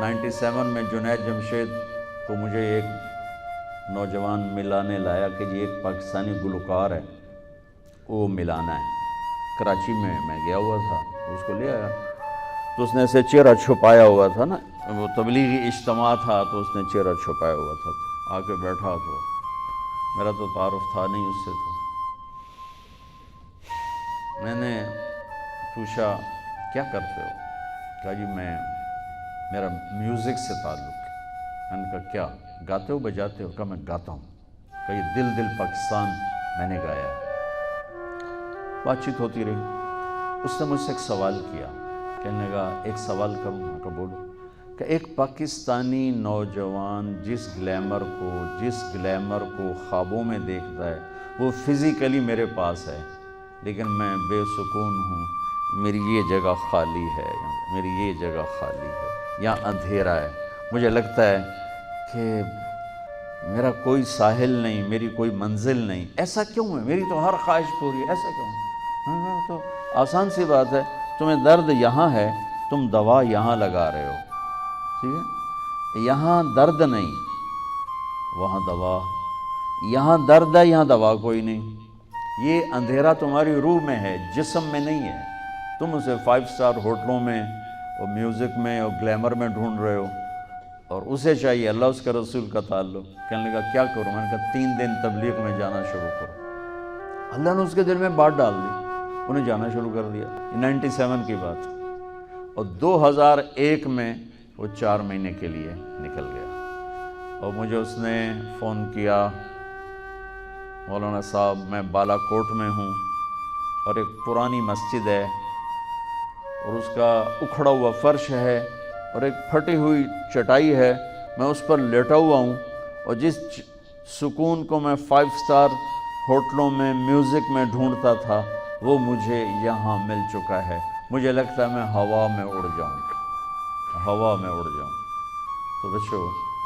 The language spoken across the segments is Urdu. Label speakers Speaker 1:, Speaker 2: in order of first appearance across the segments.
Speaker 1: 97 میں جنید جمشید کو مجھے ایک نوجوان ملانے لایا کہ یہ ایک پاکستانی گلوکار ہے، وہ ملانا ہے۔ کراچی میں گیا ہوا تھا، اس کو لے آیا تو اس نے اسے چہرہ چھپایا ہوا تھا نا، وہ تبلیغی اجتماع تھا تو اس نے چہرہ چھپایا ہوا تھا، تو آ کے بیٹھا تو میرا تو تعارف تھا نہیں اس سے، تو میں نے پوچھا کیا کرتے ہو؟ کہا جی میرا میوزک سے تعلق ہے۔ میں نے کہا کیا گاتے ہو بجاتے ہو؟ کہا میں گاتا ہوں۔ کہا یہ دل دل پاکستان میں نے گایا ہے۔ بات چیت ہوتی رہی، اس نے مجھ سے ایک سوال کیا، کہنے لگا ایک سوال کروں؟ میں کہا بولو۔ کہ ایک پاکستانی نوجوان جس گلیمر کو خوابوں میں دیکھتا ہے وہ فزیکلی میرے پاس ہے، لیکن میں بے سکون ہوں، میری یہ جگہ خالی ہے، میری یہ جگہ خالی ہے، یہاں اندھیرا ہے، مجھے لگتا ہے کہ میرا کوئی ساحل نہیں، میری کوئی منزل نہیں، ایسا کیوں ہے؟ میری تو ہر خواہش پوری ہے، ایسا کیوں ہے؟ تو آسان سی بات ہے، تمہیں درد یہاں ہے، تم دوا یہاں لگا رہے ہو، ٹھیک ہے؟ یہاں درد نہیں، وہاں دوا، یہاں درد ہے، یہاں دوا کوئی نہیں۔ یہ اندھیرا تمہاری روح میں ہے، جسم میں نہیں ہے۔ تم اسے 5 سٹار ہوٹلوں میں اور میوزک میں اور گلیمر میں ڈھونڈ رہے ہو، اور اسے چاہیے اللہ اس کے رسول کا تعلق۔ کہنے لگا کیا کروں؟ میں نے کہا 3 دن تبلیغ میں جانا شروع کرو۔ اللہ نے اس کے دل میں بات ڈال دی، انہیں جانا شروع کر دیا۔ 97 کی بات، اور 2001 میں وہ 4 مہینے کے لیے نکل گیا۔ اور مجھے اس نے فون کیا، مولانا صاحب میں بالا کوٹ میں ہوں، اور ایک پرانی مسجد ہے، اور اس کا اکھڑا ہوا فرش ہے، اور ایک پھٹی ہوئی چٹائی ہے، میں اس پر لیٹا ہوا ہوں، اور جس سکون کو میں 5 سٹار ہوٹلوں میں میوزک میں ڈھونڈتا تھا وہ مجھے یہاں مل چکا ہے۔ مجھے لگتا ہے میں ہوا میں اڑ جاؤں، ہوا میں اڑ جاؤں۔ تو بچو،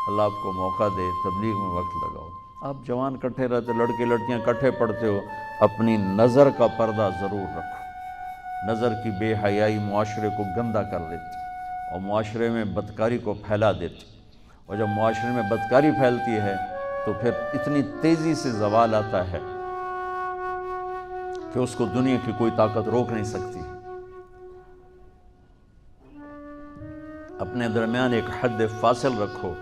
Speaker 1: اللہ آپ کو موقع دے، تبلیغ میں وقت لگاؤ۔ آپ جوان کٹھے رہتے، لڑکے لڑکیاں کٹھے پڑھتے ہو، اپنی نظر کا پردہ ضرور رکھو۔ نظر کی بے حیائی معاشرے کو گندہ کر دیتی، اور معاشرے میں بدکاری کو پھیلا دیتی، اور جب معاشرے میں بدکاری پھیلتی ہے تو پھر اتنی تیزی سے زوال آتا ہے کہ اس کو دنیا کی کوئی طاقت روک نہیں سکتی۔ اپنے درمیان ایک حد فاصل رکھو،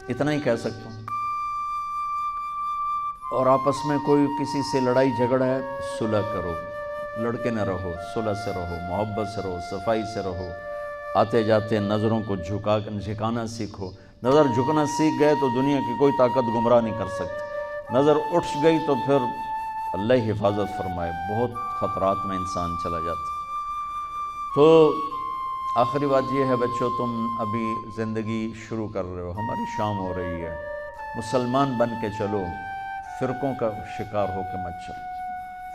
Speaker 1: اتنا ہی کہہ سکتا ہوں۔ اور آپس میں کوئی کسی سے لڑائی جھگڑا ہے، صلح کرو، لڑکے نہ رہو، صلح سے رہو، محبت سے رہو، صفائی سے رہو۔ آتے جاتے نظروں کو جھکانا سیکھو۔ نظر جھکنا سیکھ گئے تو دنیا کی کوئی طاقت گمراہ نہیں کر سکتی۔ نظر اٹھ گئی تو پھر اللہ حفاظت فرمائے، بہت خطرات میں انسان چلا جاتا۔ تو آخری بات یہ ہے بچوں، تم ابھی زندگی شروع کر رہے ہو، ہماری شام ہو رہی ہے، مسلمان بن کے چلو، فرقوں کا شکار ہو کے مت چلو،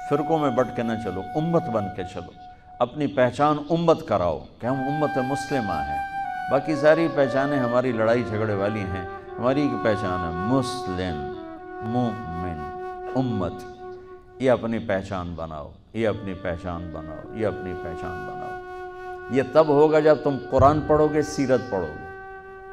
Speaker 1: فرقوں میں بٹ کے نہ چلو، امت بن کے چلو۔ اپنی پہچان امت کراؤ کہ ہم امت مسلمہ ہیں، باقی ساری پہچانیں ہماری لڑائی جھگڑے والی ہیں، ہماری ایک پہچان ہے مسلم، مومن، امت۔ یہ اپنی پہچان بناؤ، یہ اپنی پہچان بناؤ، یہ اپنی پہچان بناؤ۔ یہ تب ہوگا جب تم قرآن پڑھو گے، سیرت پڑھو گے،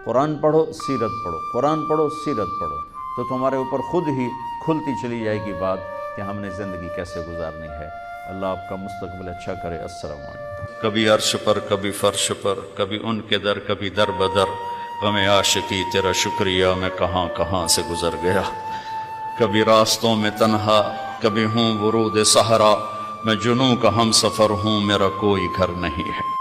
Speaker 1: قرآن پڑھو، سیرت پڑھو، قرآن پڑھو، سیرت پڑھو، تو تمہارے اوپر خود ہی کھلتی چلی جائے گی بات کہ ہم نے زندگی کیسے گزارنی ہے۔ اللہ آپ کا مستقبل اچھا کرے۔ السلام علیکم۔
Speaker 2: کبھی عرش پر، کبھی فرش پر، کبھی ان کے در، کبھی در بدر، غم عاشقی تیرا شکریہ میں کہاں کہاں سے گزر گیا۔ کبھی راستوں میں تنہا، کبھی ہوں ورود صحرا، میں جنوں کا ہم سفر ہوں، میرا کوئی گھر نہیں ہے۔